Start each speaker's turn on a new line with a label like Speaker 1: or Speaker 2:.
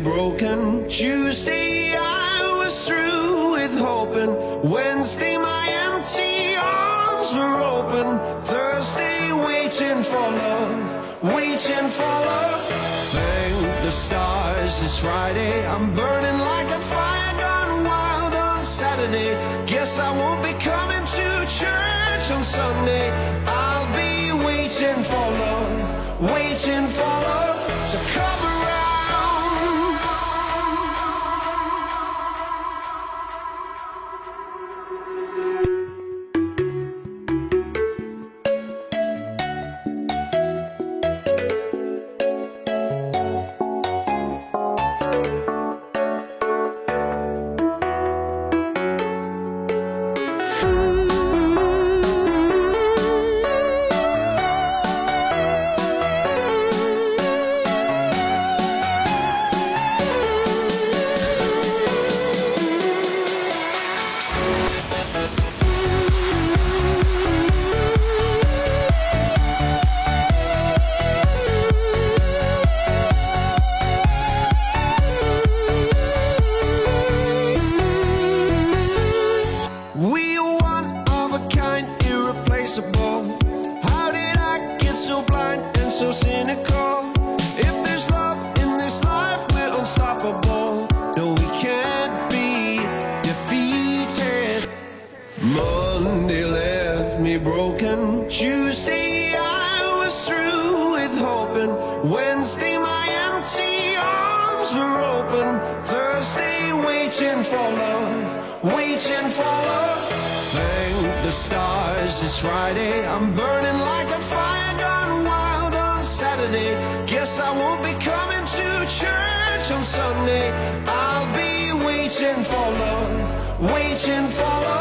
Speaker 1: broken. Tuesday I was through with hoping. Wednesday my empty arms were open. Thursday waiting for love, waiting for love. Thank the stars it's Friday. I'm burning like a fire gone wild on Saturday. Guess I won't be coming to church on Sunday. I'll be waiting for love, waiting for love to come around. We are one of a kind, irreplaceable. How did I get so blind and so cynical? If there's love in this life, we're unstoppable. No, we can't be defeated. Monday left me broken. Tuesday I was through with hoping. Wednesday my empty arms were open. Thursday waiting for love, waiting for love. Thank the stars it's Friday. I'm burning like a fire gone wild on Saturday. Guess I won't be coming to church on Sunday. I'll be waiting for love, waiting for love.